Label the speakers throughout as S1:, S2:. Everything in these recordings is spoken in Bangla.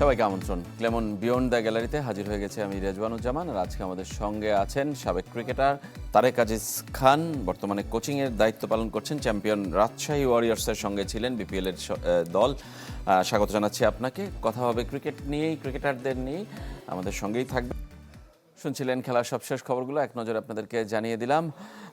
S1: সবাইকে আমন্ত্রণ। ক্লেমন বিয়ন্ড দ্য গ্যালারিতে হাজির হয়ে গেছে আমি রেজওয়ানুজ্জামান। আর আজকে আমাদের সঙ্গে আছেন সাবেক ক্রিকেটার তারেক আজিজ খান, বর্তমানে কোচিংয়ের দায়িত্ব পালন করছেন। চ্যাম্পিয়ন রাজশাহী ওয়ারিয়র্সের সঙ্গে ছিলেন বিপিএলের দল। স্বাগত জানাচ্ছি আপনাকে। কথা হবে ক্রিকেট নিয়েই, ক্রিকেটারদের নিয়েই। আমাদের সঙ্গেই থাকবে। শুনছিলেন খেলার সবশেষ খবরগুলো, এক নজরে আপনাদেরকে জানিয়ে দিলাম।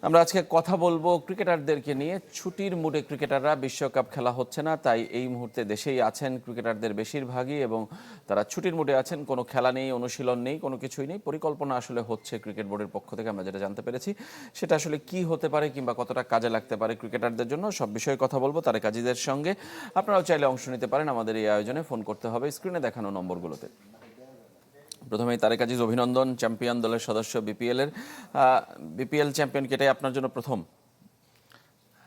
S1: আমরা আজকে কথা বলবো ক্রিকেটারদেরকে নিয়ে। ছুটির মুডে ক্রিকেটাররা, বিশ্বকাপ খেলা হচ্ছে না, তাই এই মুহূর্তে দেশেই আছেন ক্রিকেটারদের বেশিরভাগই, এবং তারা ছুটির মুডে আছেন। কোনো খেলা নেই, অনুশীলন নেই, কোনো কিছুই নেই। পরিকল্পনা আসলে হচ্ছে ক্রিকেট বোর্ডের পক্ষ থেকে, আমরা যেটা জানতে পেরেছি। সেটা আসলে কি হতে পারে কিংবা কতটা কাজে লাগতে পারে ক্রিকেটারদের জন্য, সব বিষয়ে কথা বলবো তারেক আজিজের সঙ্গে। আপনারাও চাইলে অংশ নিতে পারেন আমাদের এই আয়োজনে। ফোন করতে হবে স্ক্রিনে দেখানো নম্বরগুলোতে। প্রথমেই তারেক আজিজ, অভিনন্দন। চ্যাম্পিয়ন দলের সদস্য বিপিএল চ্যাম্পিয়ন কেটাই আপনার জন্য প্রথম।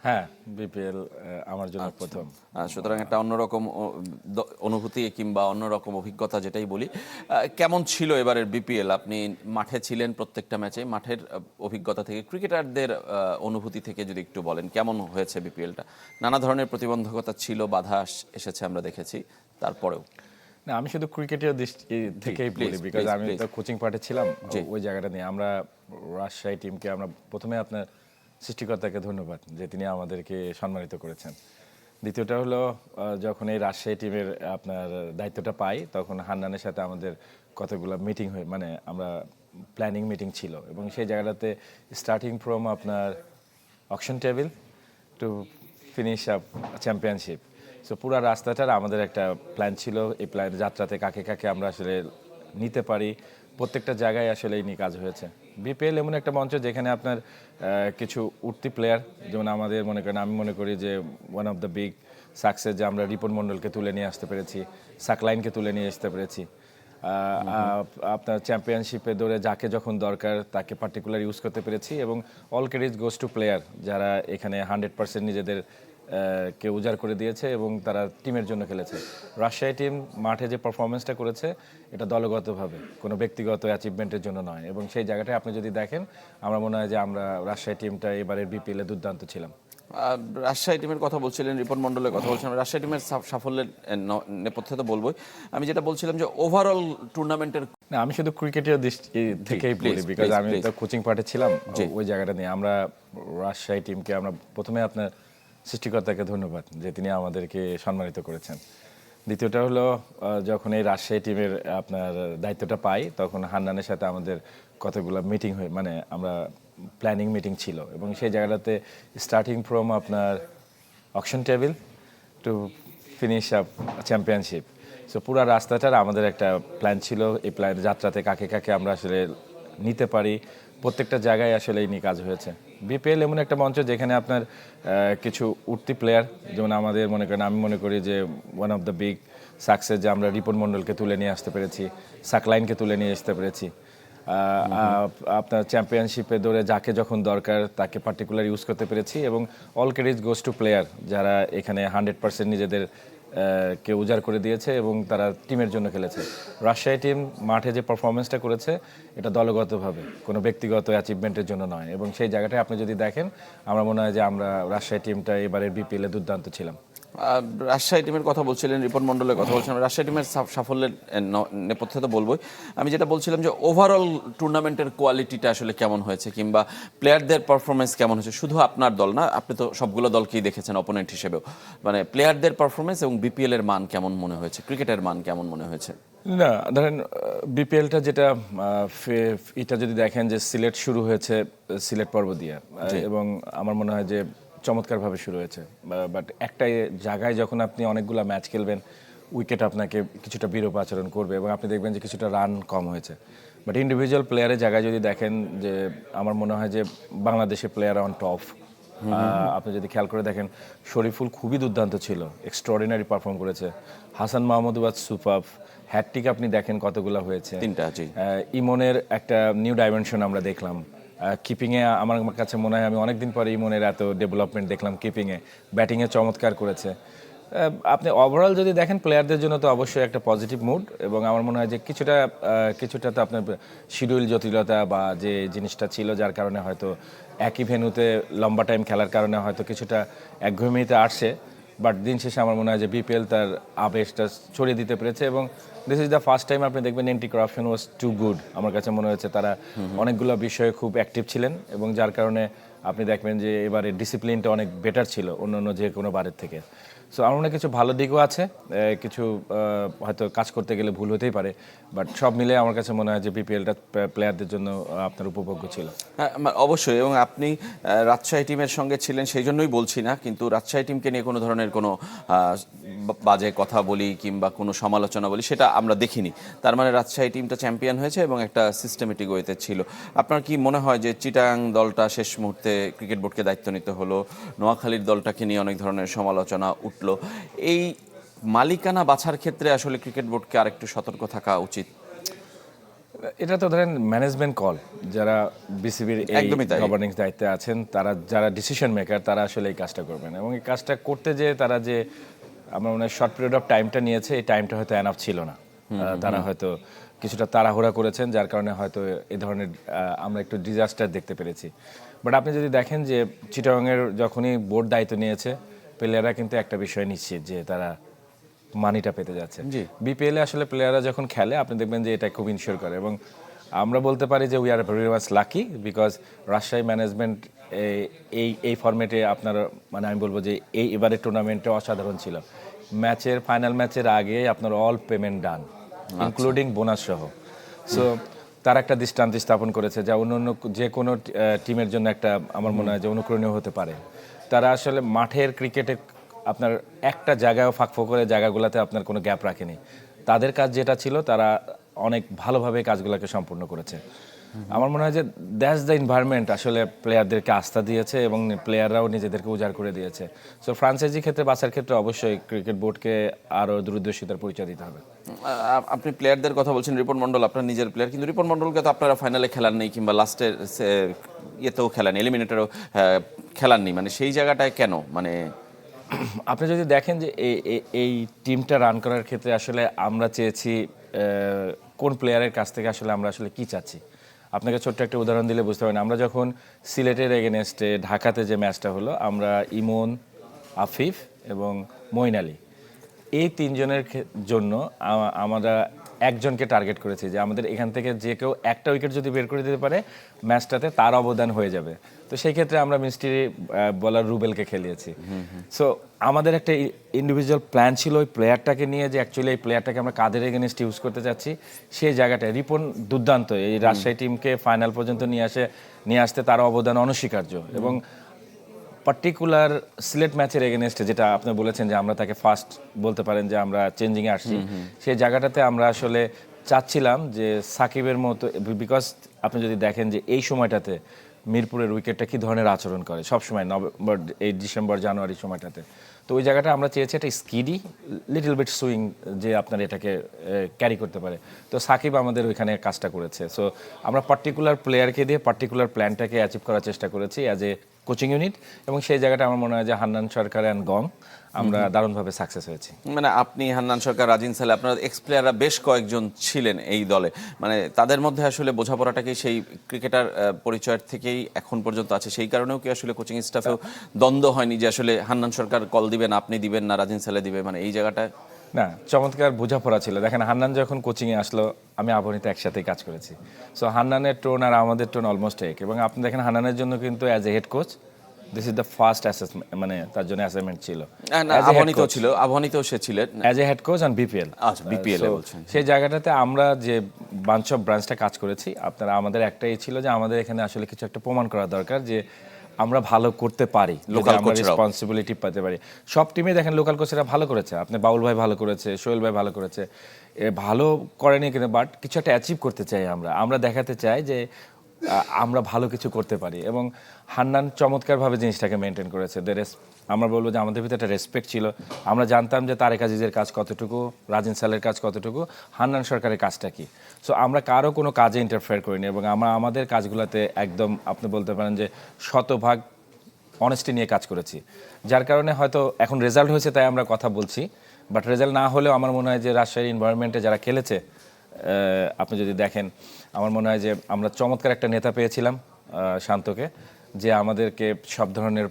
S2: হ্যাঁ, বিপিএল আমার জন্য প্রথম।
S1: সুতরাং একটা অন্যরকম অনুভূতি কিংবা অন্যরকম অভিজ্ঞতা, যেটাই বলি। কেমন ছিল এবারের বিপিএল? আপনি মাঠে ছিলেন প্রত্যেকটা ম্যাচে, মাঠের অভিজ্ঞতা থেকে, ক্রিকেটারদের অনুভূতি থেকে যদি একটু বলেন কেমন হয়েছে বিপিএলটা? নানা ধরনের প্রতিবন্ধকতা ছিল, বাধা এসেছে আমরা দেখেছি, তারপরেও।
S2: না, আমি শুধু ক্রিকেটের দৃষ্টি থেকেই বলি, বিকজ আমি তো কোচিং পার্টে ছিলাম ওই জায়গাটা নিয়ে। আমরা রাজশাহী টিমকে, আমরা প্রথমে আপনার সৃষ্টিকর্তাকে ধন্যবাদ যে তিনি আমাদেরকে সম্মানিত করেছেন। দ্বিতীয়টা হলো, যখন এই রাজশাহী টিমের আপনার দায়িত্বটা পাই, তখন হান্নানের সাথে আমাদের কতগুলো মিটিং হয়ে, মানে আমরা প্ল্যানিং মিটিং ছিল, এবং সেই জায়গাটাতে স্টার্টিং ফ্রম আপনার auction table to finish up championship, so পুরো রাস্তাটার আমাদের একটা প্ল্যান ছিল। এই প্ল্যান যাত্রাতে কাকে কাকে আমরা আসলে নিতে পারি, প্রত্যেকটা জায়গায় আসলে এই নিয়ে কাজ হয়েছে। বিপিএল এমন একটা মঞ্চ যেখানে আপনার কিছু উঠতি প্লেয়ার, যেমন আমাদের মনে করেন, আমি মনে করি যে one of the big success যে আমরা রিপন মণ্ডলকে তুলে নিয়ে আসতে পেরেছি, সাকলাইনকে তুলে নিয়ে আসতে পেরেছি। আপনার চ্যাম্পিয়নশিপে দৌড়ে যাকে যখন দরকার তাকে পার্টিকুলার ইউজ করতে পেরেছি, এবং all credit goes to player যারা এখানে 100% নিজেদের কে উজাড় করে দিয়েছে এবং তারা টিমের জন্য খেলেছে। রাজশাহী টিম মাঠে যে পারফরমেন্সটা করেছে, এটা দলগতভাবে, কোনো ব্যক্তিগত অ্যাচিভমেন্টের জন্য নয়, এবং সেই জায়গাটায় আপনি যদি দেখেন, আমার মনে হয় যে আমরা রাজশাহী টিমটা এবারের বিপিএলে দুর্দান্ত ছিলাম।
S1: রাজশাহী টিমের কথা বলছিলেন, রিপন মণ্ডলের কথা বলছিলাম। রাজশাহী টিমের সাফল্যের নেপথ্যে তো বলবোই। আমি যেটা বলছিলাম যে ওভারঅল টুর্নামেন্টের,
S2: না, আমি শুধু ক্রিকেটের দৃষ্টি থেকেই বলি, বিকজ আমি তো কোচিং পার্টে ছিলাম ওই জায়গাটা নিয়ে। আমরা রাজশাহী টিমকে, আমরা প্রথমে আপনার সৃষ্টিকর্তাকে ধন্যবাদ যে তিনি আমাদেরকে সম্মানিত করেছেন। দ্বিতীয়টা হলো, যখন এই রাজশাহী টিমের আপনার দায়িত্বটা পাই, তখন হান্নানের সাথে আমাদের কতগুলো মিটিং হয়ে, মানে আমরা প্ল্যানিং মিটিং ছিল, এবং সেই জায়গাটাতে স্টার্টিং ফ্রম আপনার auction table to finish up championship, so পুরো রাস্তাটার আমাদের একটা প্ল্যান ছিল। এই প্ল্যান যাত্রাতে কাকে কাকে আমরা আসলে নিতে পারি, প্রত্যেকটা জায়গায় আসলে এই নিয়ে কাজ হয়েছে। বিপিএল এমন একটা মঞ্চ যেখানে আপনার কিছু উঠতি প্লেয়ার, যেমন আমাদের মনে করেন, আমি মনে করি যে one of the big success যে আমরা রিপন মণ্ডলকে তুলে নিয়ে আসতে পেরেছি, সাকলাইনকে তুলে নিয়ে আসতে পেরেছি। আপনার চ্যাম্পিয়নশিপে দৌড়ে যাকে যখন দরকার তাকে পার্টিকুলার ইউজ করতে পেরেছি, এবং all credit goes to player যারা এখানে 100% নিজেদের কে উজাড় করে দিয়েছে এবং তারা টিমের জন্য খেলেছে। রাজশাহী টিম মাঠে যে পারফরমেন্সটা করেছে, এটা দলগতভাবে, কোনো ব্যক্তিগত অ্যাচিভমেন্টের জন্য নয়, এবং সেই জায়গাটায় আপনি যদি দেখেন, আমার মনে হয় যে আমরা রাজশাহী টিমটা এবারের বিপিএলে দুর্দান্ত ছিলাম।
S1: রাজশাহী টিমের কথা বলছিলেন, রিপন মণ্ডলের কথা বলছিলাম। রাজশাহী টিমের সাফল্যের নেপথ্যে তো বলবোই। আমি যেটা বলছিলাম যে ওভারঅল টুর্নামেন্টের কোয়ালিটিটা আসলে কেমন হয়েছে, কিংবা প্লেয়ারদের পারফরমেন্স কেমন হয়েছে? শুধু আপনার দল না, আপনি তো সবগুলো দলকেই দেখেছেন অপোনেন্ট হিসেবেও, মানে প্লেয়ারদের পারফরমেন্স এবং বিপিএল এর মান কেমন মনে হয়েছে, ক্রিকেটের মান কেমন মনে হয়েছে?
S2: না, ধরেন বিপিএলটা যেটা, এটা যদি দেখেন যে সিলেট শুরু হয়েছে সিলেট পর্ব দিয়ে, এবং আমার মনে হয় যে চমৎকারভাবে শুরু হয়েছে। বাট একটা জায়গায় যখন আপনি অনেকগুলো ম্যাচ খেলবেন, উইকেট আপনাকে কিছুটা বিরূপ আচরণ করবে, এবং আপনি দেখবেন যে কিছুটা রান কম হয়েছে। বাট ইন্ডিভিজুয়াল প্লেয়ারের জায়গায় যদি দেখেন, যে আমার মনে হয় যে বাংলাদেশের প্লেয়ার অন টপ। আপনি যদি খেয়াল করে দেখেন, শরীফুল খুবই দুর্দান্ত ছিল, এক্সট্রাঅর্ডিনারি পারফর্ম করেছে। হাসান মাহমুদ ওয়াজ সুপার, হ্যাটট্রিক আপনি দেখেন কতগুলো হয়েছে,
S1: 3টা।
S2: ইমনের একটা নিউ ডাইমেনশন আমরা দেখলাম কিপিংয়ে। আমার কাছে মনে হয় আমি অনেকদিন পরে ইমনের এত ডেভেলপমেন্ট দেখলাম কিপিংয়ে। ব্যাটিংয়ে চমৎকার করেছে। আপনি ওভারঅল যদি দেখেন, প্লেয়ারদের জন্য তো অবশ্যই একটা পজিটিভ মুড, এবং আমার মনে হয় যে কিছুটা তো আপনার শিডিউল জটিলতা বা যে জিনিসটা ছিল, যার কারণে হয়তো একই ভেন্যুতে লম্বা টাইম খেলার কারণে হয়তো কিছুটা একঘেয়েমিতে আসছে। বাট দিন শেষে আমার মনে হয় যে বিপিএল তার আবেশটা ছড়িয়ে দিতে পেরেছে এবং this is the first time আপনি দেখবেন এন্টি করাপশন ওয়াজ টু গুড। আমার কাছে মনে হয়েছে তারা অনেকগুলো বিষয়ে খুব অ্যাক্টিভ ছিলেন এবং যার কারণে আপনি দেখবেন যে এবারে ডিসিপ্লিনটা অনেক বেটার ছিল অন্য যে কোনো বারের থেকে। সো আমার মনে হয় কিছু ভালো দিকও আছে, কিছু হয়তো কাজ করতে গেলে ভুল হতেই পারে, বাট সব মিলে আমার কাছে মনে হয় যে বিপিএলটা প্লেয়ারদের জন্য আপনার উপভোগ্য ছিল।
S1: হ্যাঁ, অবশ্যই। এবং আপনি রাজশাহী টিমের সঙ্গে ছিলেন সেই জন্যই বলছি না, কিন্তু রাজশাহী টিমকে নিয়ে কোনো ধরনের কোনো বাজে কথা বলি কিংবা কোনো সমালোচনা বলি সেটা আমরা দেখিনি। তার মানে রাজশাহী টিমটা চ্যাম্পিয়ন হয়েছে এবং একটা সিস্টেমেটিক ওয়েতে ছিল। আপনার কি মনে হয় যে চিটাগাং দলটা শেষ মুহূর্তে ক্রিকেট বোর্ডকে দায়িত্ব নিতে হলো, নোয়াখালীর দলটাকে নিয়ে অনেক ধরনের সমালোচনা উঠলো, এই মালিকানা বাছার ক্ষেত্রে আসলে ক্রিকেট বোর্ডকে আরেকটু সতর্ক থাকা উচিত?
S2: এটা তো ধরেন ম্যানেজমেন্ট কল, যারা বিসিবির
S1: একদমই তাই।
S2: গভর্নিং দায়িত্বে আছেন, তারা যারা ডিসিশন মেকার তারা আসলে এই কাজটা করবেন এবং এই কাজটা করতে যে তারা যে আমার মনে হয় শর্ট পিরিয়ড অফ টাইমটা নিয়েছে, এই টাইমটা হয়তো এনাফ ছিল না। তারা হয়তো কিছুটা তাড়াহুড়া করেছেন, যার কারণে হয়তো এই ধরনের আমরা একটু ডিজাস্টার দেখতে পেরেছি। বাট আপনি যদি দেখেন যে চিটাগংয়ের যখনই বোর্ড দায়িত্ব নিয়েছে, প্লেয়াররা কিন্তু একটা বিষয় নিশ্চিত যে তারা মানিটা পেতে যাচ্ছে। বিপিএল এ আসলে প্লেয়াররা যখন খেলে আপনি দেখবেন যে এটা খুব ইনশিওর করে এবং আমরা বলতে পারি যে we are very much lucky because Rajshahi management এই ফরম্যাটে আপনার মানে আমি বলবো যে এবারের টুর্নামেন্টে অসাধারণ ছিল। ফাইনাল ম্যাচের আগে আপনার অল পেমেন্ট ডান ইনক্লুডিং বোনাস সহ। সো তার একটা দৃষ্টান্ত স্থাপন করেছে যা অন্য যে কোনো টিমের জন্য একটা আমার মনে হয় যে অনুকরণীয় হতে পারে। তারা আসলে মাঠের ক্রিকেটে আপনার একটা জায়গায় ফাঁক ফোকরের জায়গাগুলোতে আপনার কোনো গ্যাপ রাখেনি। তাদের কাজ যেটা ছিল তারা অনেক ভালোভাবে কাজগুলোকে সম্পূর্ণ করেছে। আমার মনে হয় যে দ্যাটস দ্য এনভায়রনমেন্ট আসলে প্লেয়ারদেরকে আস্থা দিয়েছে এবং প্লেয়াররাও নিজেদেরকে উজাড় করে দিয়েছে। সো ফ্রাঞ্চাইজি ক্ষেত্রে বাছার ক্ষেত্রে অবশ্যই ক্রিকেট বোর্ডকে আরও দূরদর্শিতার পরিচয় দিতে হবে।
S1: আপনি প্লেয়ারদের কথা বলছেন, রিপন মন্ডল আপনার নিজের প্লেয়ার, কিন্তু রিপন মন্ডলকে তো আপনারা ফাইনালে খেলান নেই কিংবা লাস্টের ইয়েতেও খেলান, এলিমিনেটরও খেলাননি, মানে সেই জায়গাটায় কেন? মানে
S2: আপনি যদি দেখেন যে এই টিমটা রান করার ক্ষেত্রে আসলে আমরা চেয়েছি কোন প্লেয়ারের কাছ থেকে আসলে আমরা আসলে কি চাচ্ছি। আপনাকে ছোট্ট একটা উদাহরণ দিলে বুঝতে পারেন, আমরা যখন সিলেটের এগেনস্টে ঢাকাতে যে ম্যাচটা হলো, আমরা ইমন, আফিফ এবং মঈন আলী এই তিনজনের জন্য আমরা একজনকে টার্গেট করেছি যে আমাদের এখান থেকে যে কেউ একটা উইকেট যদি বের করে দিতে পারে ম্যাচটাতে তার অবদান হয়ে যাবে। তো সেই ক্ষেত্রে আমরা মিস্ট্রি বলার রুবেলকে খেলিয়েছি। সো আমাদের একটা ইন্ডিভিজুয়াল প্ল্যান ছিল ওই প্লেয়ারটাকে নিয়ে, যে অ্যাকচুয়ালি এই প্লেয়ারটাকে আমরা কাদের এগেনস্ট ইউজ করতে চাচ্ছি সেই জায়গাটায়। রিপন দুর্দান্ত, এই রাজশাহী টিমকে ফাইনাল পর্যন্ত নিয়ে আসতে তার অবদান অনস্বীকার্য। এবং পার্টিকুলার সিলেট ম্যাচের এগেনস্টে যেটা আপনি বলেছেন যে আমরা তাকে ফার্স্ট বলতে পারেন যে আমরা চেঞ্জিংয়ে আসছি, সেই জায়গাটাতে আমরা আসলে চাচ্ছিলাম যে সাকিবের মতো, বিকজ আপনি যদি দেখেন যে এই সময়টাতে মিরপুরের উইকেটটা কী ধরনের আচরণ করে সবসময় নভেম্বর, এই ডিসেম্বর জানুয়ারি সময়টাতে, তো ওই জায়গাটা আমরা চেয়েছি একটা স্কিডি লিটল বিট সুইং যে আপনার এটাকে ক্যারি করতে পারে। তো সাকিব আমাদের ওইখানে কাজটা করেছে। সো আমরা পার্টিকুলার প্লেয়ারকে দিয়ে পার্টিকুলার প্ল্যানটাকে অ্যাচিভ করার চেষ্টা করেছি অ্যাজ এ কোচিং ইউনিট, এবং সেই জায়গাটা আমার মনে হয় যে হান্নান সরকার অ্যান্ড গং আমরা দারুণভাবে সাকসেস হয়েছি।
S1: মানে আপনি, হান্নান সরকার, রাজিন সালে, আপনার এক্স প্লেয়াররা বেশ কয়েকজন ছিলেন এই দলে, মানে তাদের মধ্যে আসলে বোঝাপড়াটা কি সেই ক্রিকেটার পরিচয়ের থেকেই এখন পর্যন্ত আছে? সেই কারণেও কি আসলে কোচিং স্টাফেও দ্বন্দ্ব হয়নি যে আসলে হান্নান সরকার কল দিবেন, আপনি দিবেন না, রাজিন সালে দিবে, মানে এই জায়গাটায়?
S2: না, চমৎকার বোঝাপড়া ছিল। দেখেন হান্নান যখন কোচিংয়ে আসলো, আমি আবহানিতে একসাথেই কাজ করেছি। সো হান্নানের টোন আর আমাদের টোন অলমোস্ট এক। এবং আপনি দেখেন হান্নানের জন্য কিন্তু as a head coach this is the first assessment, মানে তার জন্য অ্যাসাইনমেন্ট ছিল।
S1: আবহানিতেও সে ছিলেন
S2: as a head coach on BPL.
S1: আচ্ছা, বিপিএল বলছেন।
S2: সেই জায়গাটাতে আমরা যে বাঞ্চ অফ ব্রাঞ্চটা কাজ করেছি, আপনারা আমাদের একটাই ছিল যে আমাদের এখানে আসলে কিছু একটা প্রমাণ করা দরকার যে আমরা ভালো করতে পারি, লোকাল রেসপন্সিবিলিটি পেতে পারি। সব টিমে দেখেন লোকাল কোচেরা ভালো করেছে, আপনি বাউল ভাই ভালো করেছে, সোহেল ভাই ভালো করেছে, ভালো করেনি কিন্তু বাট কিছু একটা অ্যাচিভ করতে চাই আমরা দেখাতে চাই যে আমরা ভালো কিছু করতে পারি। এবং হান্নান চমৎকারভাবে জিনিসটাকে মেনটেন করেছে। আমরা বলবো যে আমাদের ভিতরে একটা রেসপেক্ট ছিল। আমরা জানতাম যে তারেক আজিজের কাজ কতটুকু, রাজিন সালের কাজ কতটুকু, হান্নান সরকারের কাজটা কি। সো আমরা কারো কোনো কাজে ইন্টারফেয়ার করিনি এবং আমরা আমাদের কাজগুলোতে একদম আপনি বলতে পারেন যে শতভাগ অনেস্টি নিয়ে কাজ করেছি। যার কারণে হয়তো এখন রেজাল্ট হয়েছে তাই আমরা কথা বলছি, বাট রেজাল্ট না হলেও আমার মনে হয় যে রাজশাহীর এনভায়রনমেন্টে যারা খেলেছে, আপনি যদি দেখেন আমার মনে হয় যে আমরা চমৎকার একটা নেতা পেয়েছিলাম শান্তকে, যে আমাদেরকে সব ধরনের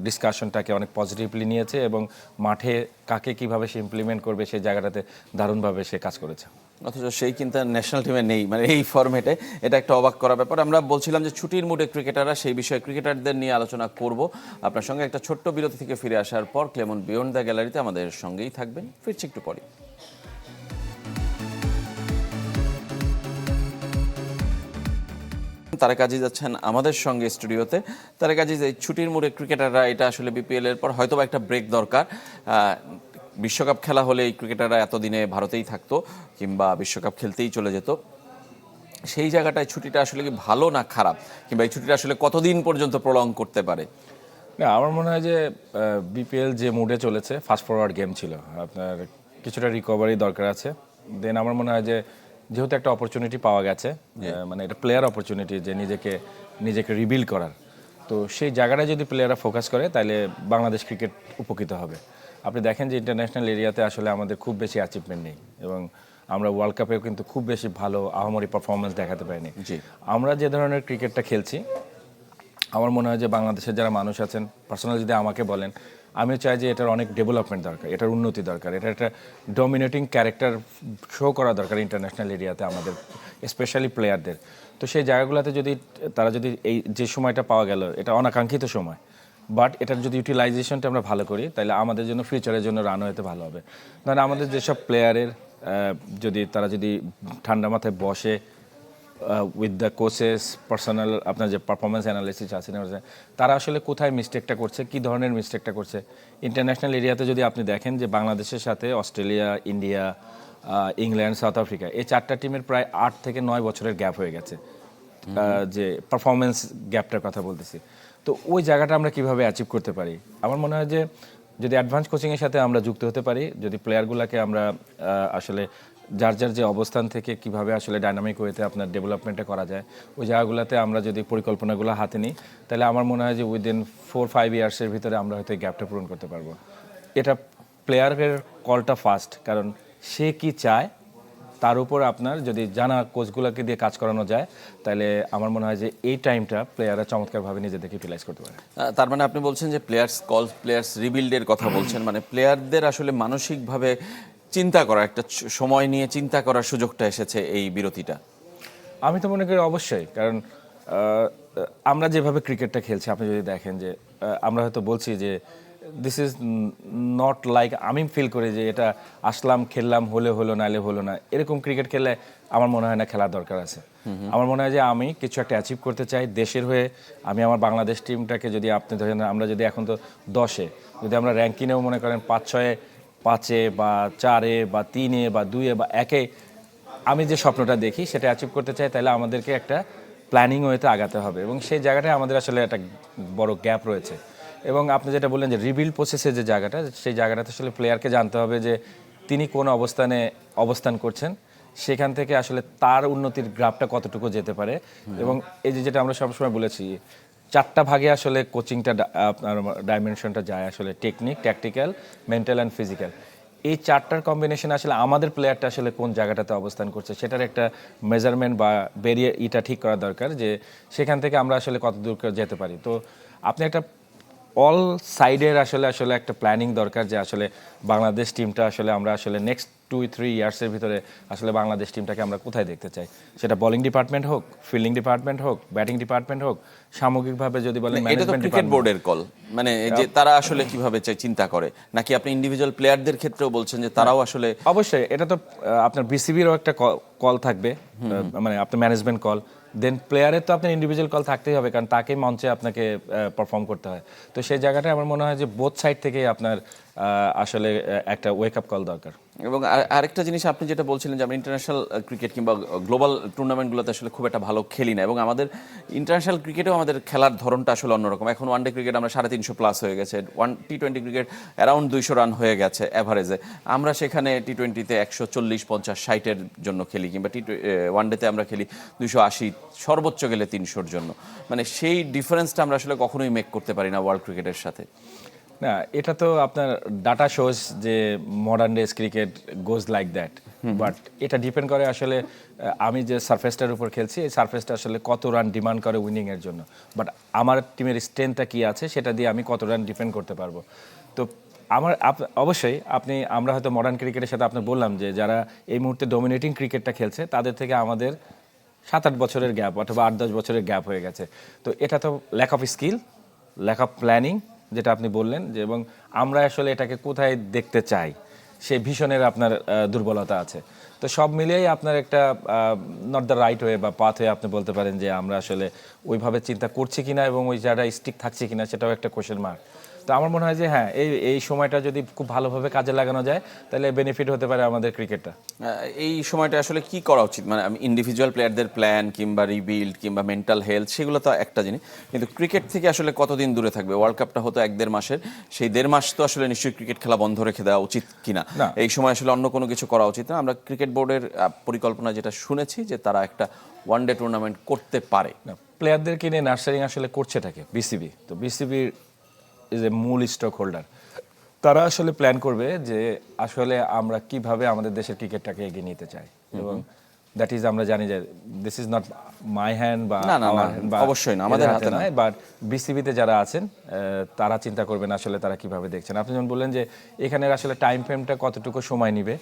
S2: ডিসকাশনটাকে অনেক পজিটিভলি নিয়েছে এবং মাঠে কাকে কিভাবে সে ইমপ্লিমেন্ট করবে সেই জায়গাটাতে দারুণভাবে সে কাজ করেছে।
S1: অথচ সেই কিন্তু ন্যাশনাল টিমে নেই, মানে এই ফরম্যাটে, এটা একটা অবাক করার ব্যাপার। আমরা বলছিলাম যে ছুটির মুডে ক্রিকেটাররা, সেই বিষয়ে ক্রিকেটারদের নিয়ে আলোচনা করব আপনার সঙ্গে একটা ছোট্ট বিরতি থেকে ফিরে আসার পর। ক্লেমন বিয়ন্ড দ্য গ্যালারিতে আমাদের সঙ্গেই থাকবেন, ফিরছি একটু পরে। তারেক আজিজ আছেন আমাদের সঙ্গে স্টুডিওতে। তারেক আজিজ, এই ছুটির মুডে ক্রিকেটাররা, এটা আসলে বিপিএল এর পর হয়তো একটা ব্রেক দরকার। বিশ্বকাপ খেলা হলে এই ক্রিকেটাররা এতদিনে ভারতেই থাকতো কিংবা বিশ্বকাপ খেলতেই চলে যেত। সেই জায়গাটায় ছুটিটা আসলে কি ভালো না খারাপ, কিংবা এই ছুটিটা আসলে কতদিন পর্যন্ত প্রলং করতে পারে?
S2: না, আমার মনে হয় যে বিপিএল যে মুডে চলেছে, ফাস্ট ফরওয়ার্ড গেম ছিল, আপনার কিছুটা রিকভারি দরকার আছে। দেন আমার মনে হয় যে যেহেতু একটা অপরচুনিটি পাওয়া গেছে, মানে এটা প্লেয়ার অপরচুনিটি যে নিজেকে রিবিল্ড করার, তো সেই জায়গাটায় যদি প্লেয়াররা ফোকাস করে তাহলে বাংলাদেশ ক্রিকেট উপকৃত হবে। আপনি দেখেন যে ইন্টারন্যাশনাল এরিয়াতে আসলে আমাদের খুব বেশি অ্যাচিভমেন্ট নেই এবং আমরা ওয়ার্ল্ড কাপেও কিন্তু খুব বেশি ভালো আহামরি পারফরমেন্স দেখাতে পারিনি। আমরা যে ধরনের ক্রিকেটটা খেলছি, আমার মনে হয় যে বাংলাদেশের যারা মানুষ আছেন, পার্সোনালি যদি আমাকে বলেন, আমি চাই যে এটার অনেক ডেভেলপমেন্ট দরকার, এটার উন্নতি দরকার, এটা একটা ডমিনেটিং ক্যারেক্টার শো করা দরকার ইন্টারন্যাশনাল এরিয়াতে আমাদের, স্পেশালি প্লেয়ারদের। তো সেই জায়গাগুলোতে যদি তারা যদি এই যে সময়টা পাওয়া গেল, এটা অনাকাঙ্ক্ষিত সময়, বাট এটার যদি ইউটিলাইজেশনটা আমরা ভালো করি তাহলে আমাদের জন্য ফিউচারের জন্য রান হতে ভালো হবে। ধরেন আমাদের যেসব প্লেয়ারের যদি তারা যদি ঠান্ডা মাথায় বসে উইথ দ্য কোচেস পার্সোনাল আপনার যে পারফরমেন্স অ্যানালিসিস আছে, তারা আসলে কোথায় মিস্টেকটা করছে, কী ধরনের মিস্টেকটা করছে। ইন্টারন্যাশনাল এরিয়াতে যদি আপনি দেখেন যে বাংলাদেশের সাথে Australia, India, England, south Africa, এই 4টা টিমের প্রায় 8 থেকে 9 বছরের গ্যাপ হয়ে গেছে, যে পারফরমেন্স গ্যাপটার কথা বলতেছি। তো ওই জায়গাটা আমরা কিভাবে অ্যাচিভ করতে পারি? আমার মনে হয় যে যদি অ্যাডভান্স কোচিংয়ের সাথে আমরা যুক্ত হতে পারি, যদি প্লেয়ারগুলোকে আমরা আসলে যার যে অবস্থান থেকে কিভাবে আসলে ডাইনামিক ওয়েতে আপনার ডেভেলপমেন্টটা করা যায়, ওই জায়গাগুলোতে আমরা যদি পরিকল্পনাগুলো হাতে নিই, তাহলে আমার মনে হয় যে উইদিন 4-5 ইয়ার্সের ভিতরে আমরা হয়তো এই গ্যাপটা পূরণ করতে পারবো। এটা প্লেয়ারের কলটা ফার্স্ট, কারণ সে কি চায় তার উপর আপনার যদি জানা কোচগুলোকে দিয়ে কাজ করানো যায়, তাহলে আমার মনে হয় যে এই টাইমটা প্লেয়াররা চমৎকারভাবে নিজেদেরকে ইউটিলাইজ করতে পারে।
S1: তার মানে আপনি বলছেন যে প্লেয়ার্স কল, প্লেয়ার্স রিবিল্ডের কথা বলছেন, মানে প্লেয়ারদের আসলে মানসিকভাবে চিন্তা করা, একটা সময় নিয়ে চিন্তা করার সুযোগটা এসেছে এই বিরতিটা।
S2: আমি তো মনে করি অবশ্যই, কারণ আমরা যেভাবে ক্রিকেটটা খেলছি, আপনি যদি দেখেন যে আমরা হয়তো বলছি যে দিস ইজ নট লাইক, আমি ফিল করি যে এটা আসলাম, খেললাম, হলো নাইলে হলো না, এরকম ক্রিকেট খেলে আমার মনে হয় না খেলার দরকার আছে। আমার মনে হয় যে আমি কিছু একটা অ্যাচিভ করতে চাই দেশের হয়ে। আমি আমার বাংলাদেশ টিমটাকে যদি আপনি ধরেন, আমরা যদি এখন তো 10-এ, যদি আমরা র্যাঙ্কিংয়েও মনে করেন 5-6-এ, 5-এ বা 4-এ বা 3-এ বা 2-এ বা 1-এ আমি যে স্বপ্নটা দেখি সেটা অ্যাচিভ করতে চাই, তাহলে আমাদেরকে একটা প্ল্যানিং ওয়েতে আগাতে হবে এবং সেই জায়গাটায় আমাদের আসলে একটা বড় গ্যাপ রয়েছে। এবং আপনি যেটা বললেন যে রিবিল্ড প্রসেসের যে জায়গাটা, সেই জায়গাটাতে আসলে প্লেয়ারকে জানতে হবে যে তিনি কোন অবস্থান করছেন, সেখান থেকে আসলে তার উন্নতির গ্রাফটা কতটুকু যেতে পারে। এবং এই যে যেটা আমরা সবসময় বলেছি, 4টা ভাগে আসলে কোচিংটা আপনার ডাইমেনশনটা যায়, আসলে technique, tactical, mental and physical. এই 4টার কম্বিনেশন আসলে আমাদের প্লেয়ারটা আসলে কোন জায়গাটাতে অবস্থান করছে সেটার একটা মেজারমেন্ট বা বেরিয়ে এটা ঠিক করা দরকার, যে সেখান থেকে আমরা আসলে কত দূর যেতে পারি। তো আপনি একটা অল সাইডের আসলে একটা প্ল্যানিং দরকার, যে আসলে বাংলাদেশ টিমটা আসলে আমরা আসলে নেক্সট 2-3 ইয়ার্সের ভিতরে আসলে বাংলাদেশ টিমটাকে আমরা কোথায় দেখতে চাই, সেটা বোলিং ডিপার্টমেন্ট হোক, ফিল্ডিং ডিপার্টমেন্ট হোক, ব্যাটিং ডিপার্টমেন্ট হোক, সামগ্রিকভাবে যদি বলেন
S1: এটা তো ক্রিকেট বোর্ডের কল, মানে যে তারা আসলে কিভাবে চিন্তা করে, নাকি আপনি ইন্ডিভিজুয়াল প্লেয়ারদের ক্ষেত্রেও বলছেন যে তারাও আসলে?
S2: অবশ্যই এটা তো আপনার বিসিবিরও একটা কল থাকবে, মানে আপনার ম্যানেজমেন্ট কল, দেন প্লেয়ারের তো আপনার ইন্ডিভিজুয়াল কল থাকতেই হবে, কারণ তাকে মঞ্চে আপনাকে পারফর্ম করতে হয়। তো সেই জায়গাটায় আমার মনে হয় যে বোথ সাইড থেকেই আপনার আসলে একটা ওয়েক আপ কল দরকার।
S1: এবং আরেকটা জিনিস আপনি যেটা বলছিলেন যে আমরা ইন্টারন্যাশনাল ক্রিকেট কিংবা গ্লোবাল টুর্নামেন্টগুলোতে আসলে খুব একটা ভালো খেলি না, এবং আমাদের ইন্টারন্যাশনাল ক্রিকেটেও আমাদের খেলার ধরনটা আসলে অন্যরকম। এখন ওয়ানডে ক্রিকেট আমরা 350+ হয়ে গেছে, T20 ক্রিকেট অ্যারাউন্ড 200 রান হয়ে গেছে অ্যাভারেজে। আমরা সেখানে T20-তে 140, 50, 60-এর জন্য খেলি, কিংবা ওয়ানডেতে আমরা খেলি 280, সর্বোচ্চ গেলে 300-র জন্য। মানে সেই ডিফারেন্সটা আমরা আসলে কখনোই মেক করতে পারি না ওয়ার্ল্ড ক্রিকেটের সাথে।
S2: না, এটা তো আপনার ডাটা শোজ যে modern days cricket goes like that, but এটা ডিপেন্ড করে আসলে আমি যে সারফেসটার উপর খেলছি এই সারফেসটা আসলে কত রান ডিমান্ড করে উইনিং এর জন্য, বাট আমার টিমের স্ট্রেংথটা কি আছে সেটা দিয়ে আমি কত রান ডিফেন্ড করতে পারবো। তো অবশ্যই আমরা হয়তো মডার্ন ক্রিকেটের সাথে আপনি বললাম যে যারা এই মুহূর্তে ডমিনেটিং ক্রিকেটটা খেলছে তাদের থেকে আমাদের 7-8 বছরের গ্যাপ অথবা 8-10 বছরের গ্যাপ হয়ে গেছে। তো এটা তো lack of skill, lack of planning, যেটা আপনি বললেন যে, এবং আমরা আসলে এটাকে কোথায় দেখতে চাই সেই ভিশনের আপনার দুর্বলতা আছে। তো সব মিলিয়েই আপনার একটা নট দ্য রাইট ওয়ে বা পাথ হয়ে আপনি বলতে পারেন যে আমরা আসলে ওইভাবে চিন্তা করছি কিনা এবং ওই জায়গায় স্টিক থাকছি কিনা সেটাও একটা কোয়েশ্চেন মার্ক। তো আমার মনে হয় যে হ্যাঁ, এই সময়টা যদি খুব ভালোভাবে কাজে লাগানো যায় তাহলে বেনিফিট হতে পারে আমাদের ক্রিকেটটা।
S1: এই সময়টা আসলে কি করা উচিত, মানে আমি ইন্ডিভিজুয়াল প্লেয়ারদের প্ল্যান কিংবা রিবিল্ড কিংবা মেন্টাল হেলথ সেগুলো তো একটা জিনিস, কিন্তু ক্রিকেট থেকে আসলে কতদিন দূরে থাকবে? ওয়ার্ল্ড কাপটা হতো 1-1.5 মাসের, সেই 1.5 মাস তো আসলে নিশ্চয়ই ক্রিকেট খেলা বন্ধ রেখে দেওয়া উচিত কিনা, এই সময় আসলে অন্য কোনো কিছু করা উচিত না? আমরা ক্রিকেট বোর্ডের পরিকল্পনা যেটা শুনেছি যে তারা একটা ওয়ানডে টুর্নামেন্ট করতে পারে।
S2: প্লেয়ারদেরকে নিয়ে নার্সারিং আসলে করছে বিসিবি, তো বিসিবি ইজ এ মূল স্টক হোল্ডার। তারা আসলে প্ল্যান করবে যে আসলে আমরা কিভাবে আমাদের দেশের ক্রিকেটটাকে এগিয়ে নিতে চাই, এবং দ্যাট ইজ আমরা জানি যে this is not my hand বা
S1: অবশ্যই না আমাদের হাতে নয়,
S2: বাট বিসিবিতে যারা আছেন তারা চিন্তা করবেন আসলে তারা কিভাবে দেখছেন। আপনি যেমন বললেন যে এখানে আসলে টাইম ফ্রেমটা কতটুকু সময় নিবে,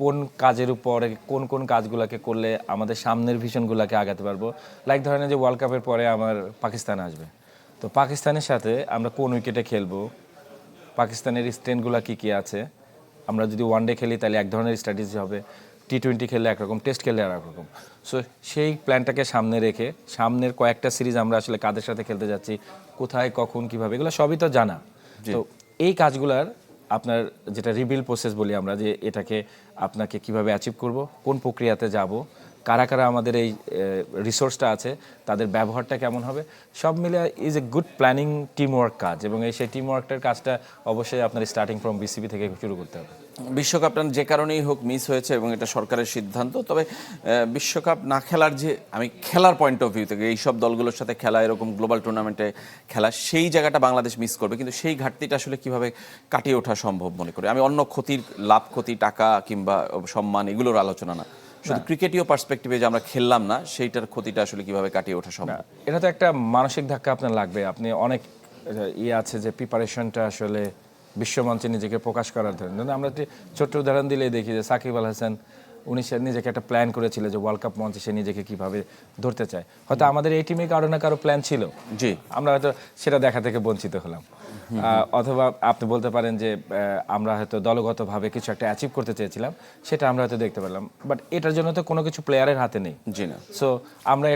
S2: কোন কাজের উপরে কোন কাজগুলোকে করলে আমাদের সামনের ভিশনগুলোকে আগাতে পারবো। লাইক ধরেন যে ওয়ার্ল্ড কাপের পরে আমার পাকিস্তান আসবে, তো পাকিস্তানের সাথে আমরা কোন উইকেটে খেলবো, পাকিস্তানের স্ট্রেন্থগুলো কী আছে। আমরা যদি ওয়ানডে খেলি তাহলে এক ধরনের স্ট্র্যাটেজি হবে, টি20 খেললে একরকম, টেস্ট খেললে আর একরকম। সো সেই প্ল্যানটাকে সামনে রেখে সামনের কয়েকটা সিরিজ আমরা আসলে কাদের সাথে খেলতে যাচ্ছি, কোথায় কখন কিভাবে, এগুলো সবই তো জানা। তো এই কাজগুলার আপনার যেটা রিবিল প্রসেস বলি আমরা, যে এটাকে আপনাকে কিভাবে অ্যাচিভ করব, কোন প্রক্রিয়াতে যাব, কারা কারা আমাদের এই রিসোর্সটা আছে, তাদের ব্যবহারটা কেমন হবে, সব মিলে is a good planning teamwork কাজ, এবং সেই টিমওয়ার্কটার কাজটা অবশ্যই আপনার স্টার্টিং ফ্রম বিসিবি থেকে শুরু করতে হবে।
S1: বিশ্বকাপটা যে কারণেই হোক মিস হয়েছে এবং এটা সরকারের সিদ্ধান্ত, তবে বিশ্বকাপ না খেলার যে আমি খেলার পয়েন্ট অফ ভিউ থেকে এইসব দলগুলোর সাথে খেলা, এরকম গ্লোবাল টুর্নামেন্টে খেলা, সেই জায়গাটা বাংলাদেশ মিস করবে, কিন্তু সেই ঘাটতিটা আসলে কিভাবে কাটিয়ে ওঠা সম্ভব মনে করি আমি। অন্য ক্ষতির, লাভ ক্ষতি, টাকা কিংবা সম্মান এগুলোর আলোচনা না, শুধু ক্রিকেটীয় পার্সপেক্টিভে যে আমরা খেললাম না সেইটার ক্ষতিটা আসলে কিভাবে কাটিয়ে ওঠা সম্ভব।
S2: এটা তো একটা মানসিক ধাক্কা আপনার লাগবে। আপনি অনেক আছে যে প্রিপারেশনটা আসলে বিশ্বমঞ্চে নিজেকে প্রকাশ করার ধরনের, আমরা ছোট্ট উদাহরণ দিলেই দেখি যে সাকিব আল হাসান উনি নিজেকে একটা প্ল্যান করেছিল যে ওয়ার্ল্ড কাপ মঞ্চে সে নিজেকে কিভাবে ধরতে চায়। হয়তো আমাদের এই টিমে কারো না কারো প্ল্যান ছিল, জি, আমরা হয়তো সেটা দেখা থেকে বঞ্চিত হলাম। অথবা আপনি বলতে পারেন যে আমরা হয়তো দলগতভাবে কিছু একটা অ্যাচিভ করতে চেয়েছিলাম, সেটা আমরা হয়তো দেখতে পেলাম, বাট এটার জন্য তো কোনো কিছু প্লেয়ারের হাতে নেই, জি না। সো আমরা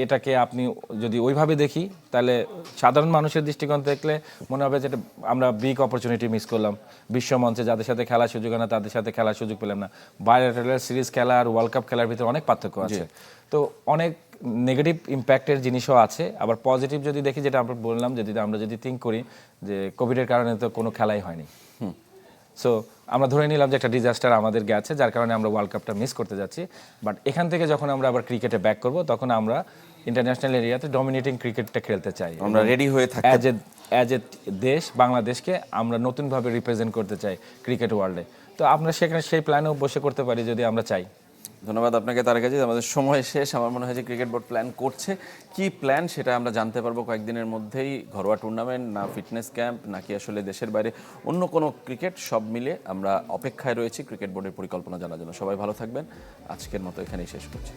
S2: এটাকে আপনি যদি ওইভাবে দেখি তাহলে সাধারণ মানুষের দৃষ্টিকোণ দেখলে মনে হবে যে আমরা বিগ অপরচুনিটি মিস করলাম, বিশ্বমঞ্চে যাদের সাথে খেলার সুযোগ হয় না তাদের সাথে খেলার সুযোগ পেলাম না। বাইরের সিরিজ খেলা আর ওয়ার্ল্ড কাপ খেলার ভিতরে অনেক পার্থক্য আছে। তো অনেক নেগেটিভ ইম্প্যাক্টের জিনিসও আছে, আবার পজিটিভ যদি দেখি, যেটা আমরা বললাম, আমরা যদি থিঙ্ক করি যে কোভিডের কারণে তো কোনো খেলাই হয়নি, সো আমরা ধরে নিলাম যে একটা ডিজাস্টার আমাদের গেছে যার কারণে আমরা ওয়ার্ল্ড কাপটা মিস করতে যাচ্ছি, বাট এখান থেকে যখন আমরা আবার ক্রিকেটে ব্যাক করব তখন আমরা ইন্টারন্যাশনাল এরিয়াতে ডমিনেটিং ক্রিকেটটা খেলতে চাই,
S1: আমরা রেডি হয়ে থাকি
S2: অ্যাজ এ দেশ, বাংলাদেশকে আমরা নতুনভাবে রিপ্রেজেন্ট করতে চাই ক্রিকেট ওয়ার্ল্ডে। তো আমরা সেখানে সেই প্ল্যানও বসে করতে পারি যদি আমরা চাই।
S1: ধন্যবাদ আপনাকে তারেক আজিজ। আমাদের সময় শেষ। আমার মনে হয় যে ক্রিকেট বোর্ড প্ল্যান করছে, কি প্ল্যান সেটা আমরা জানতে পারবো কয়েকদিনের মধ্যেই। ঘরোয়া টুর্নামেন্ট না ফিটনেস ক্যাম্প নাকি আসলে দেশের বাইরে অন্য কোনো ক্রিকেট, সব মিলে আমরা অপেক্ষায় রয়েছি ক্রিকেট বোর্ডের পরিকল্পনা জানার জন্য। সবাই ভালো থাকবেন, আজকের মতো এখানেই শেষ করছি।